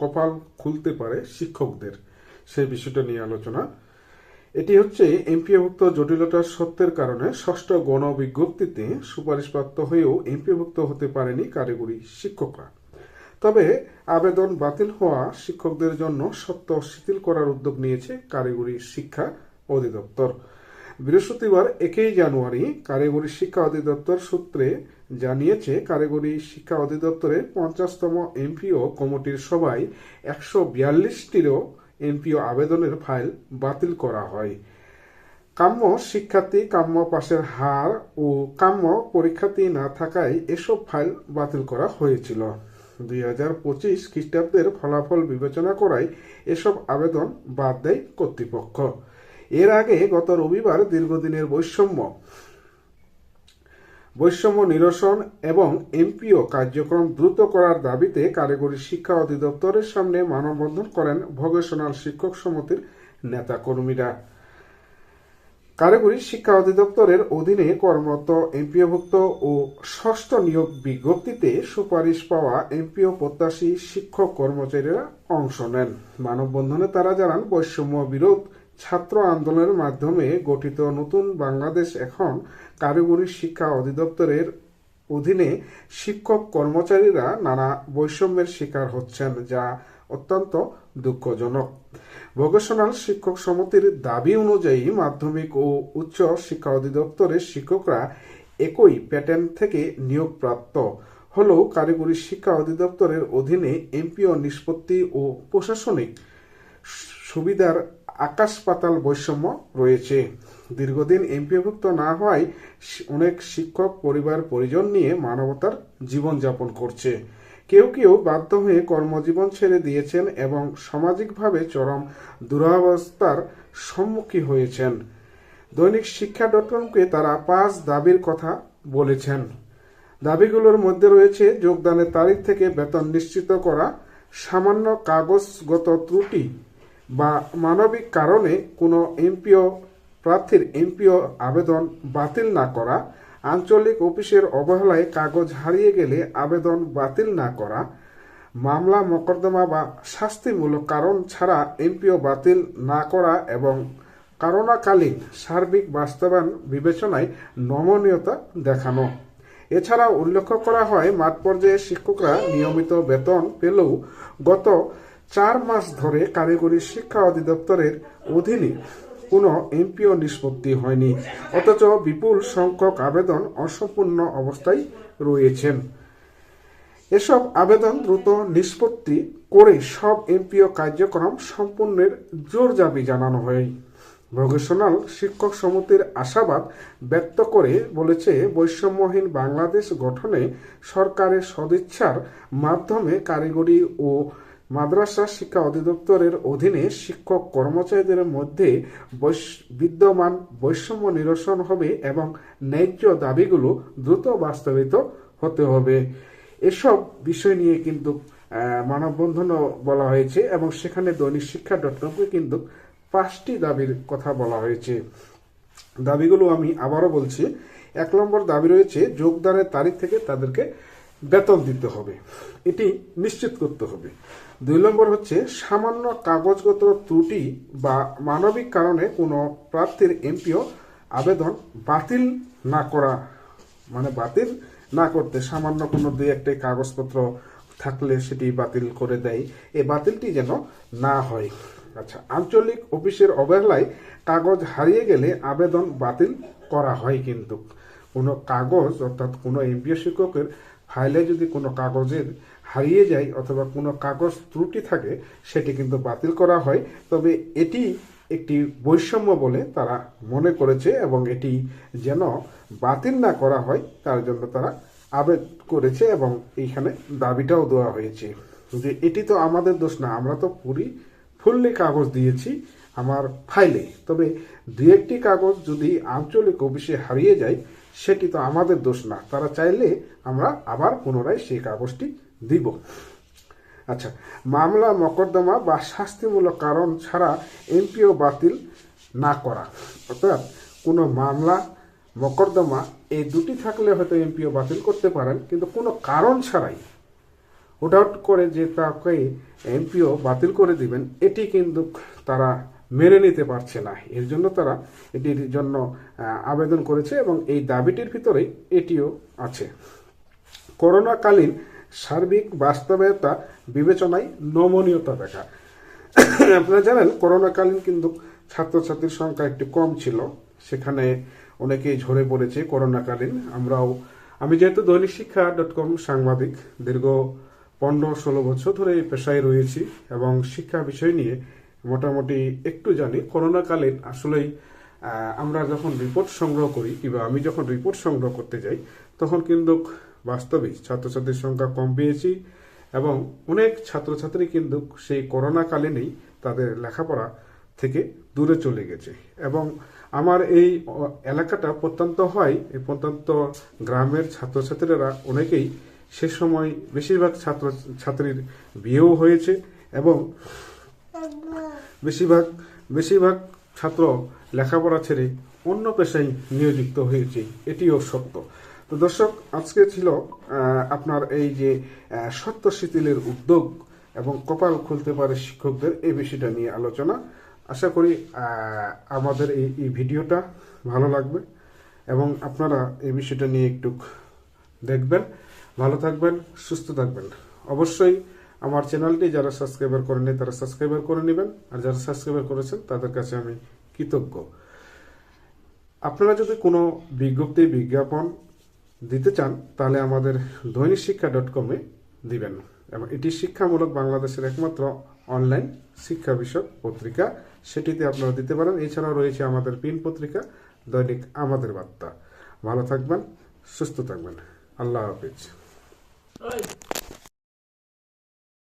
কপাল খুলতে পারে শিক্ষকদের, সেই বিষয়টা নিয়ে আলোচনা। এটি হচ্ছে এমপিওভুক্ত জটিলতার সত্যের কারণে ষষ্ঠ গণবিজ্ঞপ্তিতে সুপারিশপ্রাপ্ত হয়েও এমপিওভুক্ত হতে পারেনি কারিগরি শিক্ষকরা। তবে আবেদন বাতিল হওয়া শিক্ষকদের জন্য সত্য শিথিল করার উদ্যোগ নিয়েছে কারিগরি শিক্ষা অধিদপ্তর। বৃহস্পতিবার 1 জানুয়ারি কারিগরি শিক্ষা অধিদপ্তর সূত্রে জানিয়েছে, কারিগরি শিক্ষা অধিদপ্তরের 50তম এমপিও কমিটির সভায় 142টিরও এমপিও আবেদনের ফাইল বাতিল করা হয়। কাম্য শিক্ষার্থী, কাম্য পাশের হার ও কাম্য পরীক্ষার্থী না থাকায় এসব ফাইল বাতিল করা হয়েছিল। 2025 খ্রিস্টাব্দের ফলাফল বিবেচনা করায় এসব আবেদন বাদ দেয় কর্তৃপক্ষ। এর আগে গত রবিবার দীর্ঘদিনের বৈষম্য নিরসন এবং এমপিও কার্যক্রম দ্রুত করার দাবিতে কারিগরি শিক্ষা অধিদপ্তরের সামনে মানববন্ধন করেন ভোকেশনাল শিক্ষক সমিতির নেতাকর্মীরা। কারিগরি শিক্ষা অধিদপ্তরের অধীনে কর্মরত এমপিওভুক্ত ও ষষ্ঠ নিয়োগ বিজ্ঞপ্তিতে সুপারিশ পাওয়া এমপিও প্রত্যাশী শিক্ষক কর্মচারীরা অংশ নেন। মানববন্ধনে তারা জানান, বৈষম্য বিরোধ ছাত্র আন্দোলনের মাধ্যমে গঠিত নতুন বাংলাদেশ এখন কারিগরি শিক্ষা অধিদপ্তরের অধীনে শিক্ষক কর্মচারীরা নানা বৈষম্যের শিকার হচ্ছেন, যা অত্যন্ত দুঃখজনক। ভোকেশনাল শিক্ষক সমিতির দাবি অনুযায়ী মাধ্যমিক ও উচ্চ শিক্ষা অধিদপ্তরের শিক্ষকরা একই প্যাটার্ন থেকে নিয়োগপ্রাপ্ত হলেও কারিগরি শিক্ষা অধিদপ্তরের অধীনে এমপিও নিষ্পত্তি ও প্রশাসনিক সুবিধার আকাশ পাতাল বৈষম্য রয়েছে। দীর্ঘদিন এমপিওভুক্ত না হওয়ায় অনেক শিক্ষক পরিবার পরিজন নিয়ে মানবতার জীবনযাপন করছে। কেউ কেউ বাধ্য হয়ে কর্মজীবন ছেড়ে দিয়েছেন এবং সামাজিকভাবে চরম দুরবস্থার সম্মুখীন হয়েছেন। দৈনিক শিক্ষা.কমকে তারা 5 দাবির কথা বলেছেন। দাবিগুলোর মধ্যে রয়েছে যোগদানের তারিখ থেকে বেতন নিশ্চিত করা, সামান্য কাগজগত ত্রুটি বা মানবিক কারণে কোনো এমপিও প্রার্থীর এমপিও আবেদন বাতিল না করা, আঞ্চলিক অফিসের অবহেলায় কাগজ হারিয়ে গেলে আবেদন বাতিল না করা, মামলা মোকদ্দমা বা শাস্তিমূলক কারণ ছাড়া এমপিও বাতিল না করা এবং করোনাকালীন সার্বিক বাস্তবায়ন বিবেচনায় নমনীয়তা দেখানো। এছাড়া উল্লেখ করা হয়, মাঠ পর্যায়ে শিক্ষকরা নিয়মিত বেতন পেলেও গত 4 মাস ধরে কারিগরি শিক্ষা অধিদপ্তরের অধীনে কোনো এমপিও নিষ্পত্তি হয়নি, অথচ বিপুল সংখ্যক আবেদন অসম্পূর্ণ অবস্থায় রয়েছেন। এসব আবেদন দ্রুত নিষ্পত্তি করে সব এমপিও কার্যক্রম সম্পূর্ণের জোর দাবি জানানো হয়। ভোকেশনাল শিক্ষক সমিতির আশাবাদ ব্যক্ত করে বলেছে, বৈষম্যহীন বাংলাদেশ গঠনে সরকারের সদিচ্ছার মাধ্যমে কারিগরি ও মাদ্রাসা শিক্ষা অধিদপ্তরের অধীনে শিক্ষক কর্মচারীদের মধ্যে বিদ্যমান বৈষম্য নিরসন হবে এবং ন্যায্য দাবিগুলো দ্রুত বাস্তবায়িত হতে হবে। এসব বিষয় নিয়ে কিন্তু মানববন্ধনও বলা হয়েছে এবং সেখানে দৈনিক শিক্ষা.কমকে কিন্তু 5টি দাবির কথা বলা হয়েছে। দাবিগুলো আমি আবারও বলছি। 1 নম্বর দাবি রয়েছে, যোগদানের তারিখ থেকে তাদেরকে বেতন দিতে হবে, এটি নিশ্চিত করতে হবে। 2 নম্বর হচ্ছে, সামান্য কাগজগত ত্রুটি বা মানবিক কারণে কোনো প্রার্থীর এমপিও আবেদন বাতিল না করা, মানে বাতিল না করতে সামান্য কোনো 2-1 কাগজপত্র থাকলে সেটি বাতিল করে দেয়, এই বাতিলটি যেন না হয়। আচ্ছা, আঞ্চলিক অফিসের অবহেলায় কাগজ হারিয়ে গেলে আবেদন বাতিল করা হয়, কিন্তু কোনো কাগজ অর্থাৎ কোনো এমপিও শিক্ষকের ফাইলে যদি কোনো কাগজের হারিয়ে যায় অথবা কোনো কাগজ ত্রুটি থাকে সেটি কিন্তু বাতিল করা হয়। তবে এটি একটি বৈষম্য বলে তারা মনে করেছে এবং এটি যেন বাতিল না করা হয় তার জন্য তারা আবেদন করেছে এবং এইখানে দাবিটাও দেওয়া হয়েছে যে এটি তো আমাদের দোষ না, আমরা তো ফুললি কাগজ দিয়েছি আমার ফাইলে, তবে 2-1টি কাগজ যদি আঞ্চলিক অফিসে হারিয়ে যায় সেটি তো আমাদের দোষ না, তারা চাইলে আমরা আবার পুনরায় সেই কাগজটি দিব। আচ্ছা, মামলা মোকদ্দমা বা শাস্তিমূলক কারণ ছাড়া এমপিও বাতিল না করা, অর্থাৎ কোনো মামলা মোকদ্দমা এই দুটি থাকলে হয়তো এমপিও বাতিল করতে পারেন, কিন্তু কোনো কারণ ছাড়াই হুটহাট করে যে তাকে এমপিও বাতিল করে দিবেন, এটি কিন্তু তারা মেনে নিতে পারছে না। এর জন্য তারা এটির জন্য আবেদন করেছে এবং এই দাবিটির ভিতরেই এটিও আছে। করোনাকালীন সার্বিক বাস্তবতা বিবেচনায় নমনীয়তা দেখা। আপনারা জানেন করোনাকালীন কিন্তু ছাত্রছাত্রীর সংখ্যা একটু কম ছিল, সেখানে অনেকেই ঝরে পড়েছে করোনাকালীন। আমি যেহেতু দৈনিক শিক্ষা .com সাংবাদিক, দীর্ঘ 15-16 বছর ধরে এই পেশায় রয়েছি এবং শিক্ষা বিষয় নিয়ে মোটামুটি একটু জানি। করোনাকালীন আসলেই আমরা যখন রিপোর্ট সংগ্রহ করি কিংবা আমি যখন রিপোর্ট সংগ্রহ করতে যাই, তখন কিন্তু বাস্তবিক ছাত্রছাত্রীর সংখ্যা কম পেয়েছি এবং অনেক ছাত্রছাত্রী কিন্তু সেই করোনাকালীনই তাদের লেখাপড়া থেকে দূরে চলে গেছে। এবং আমার এই এলাকাটা প্রত্যন্ত হয়, এই প্রত্যন্ত গ্রামের ছাত্রছাত্রীরা অনেকেই সে সময় বেশিরভাগ ছাত্রছাত্রীর বিয়েও হয়েছে এবং বেশিরভাগ ছাত্র লেখাপড়া ছেড়ে অন্য পেশায় নিয়োজিত হয়েছে, এটিও সত্য। তো দর্শক, আজকে ছিল আপনার এই যে সত্য শিথিলের উদ্যোগ এবং কপাল খুলতে পারে শিক্ষকদের, এই বিষয়টা নিয়ে আলোচনা। আশা করি আমাদের এই ভিডিওটা ভালো লাগবে এবং আপনারা এই বিষয়টা নিয়ে একটু দেখবেন। ভালো থাকবেন, সুস্থ থাকবেন। অবশ্যই আমার চ্যানেলটি যারা সাবস্ক্রাইবার করেননি তারা সাবস্ক্রাইবার করে নেবেন, আর যারা সাবস্ক্রাইবার করেছেন তাদের কাছে আমি কৃতজ্ঞ। আপনারা যদি কোনো বিজ্ঞাপন দিতে চান তাহলে আমাদের দৈনিক শিক্ষা .com-এ দিবেন এবং এটি শিক্ষামূলক বাংলাদেশের একমাত্র অনলাইন শিক্ষা বিষয়ক পত্রিকা, সেটিতে আপনারা দিতে পারেন। এছাড়াও রয়েছে আমাদের প্রিন্ট পত্রিকা দৈনিক আমাদের বার্তা। ভালো থাকবেন, সুস্থ থাকবেন। আল্লাহ হাফিজ।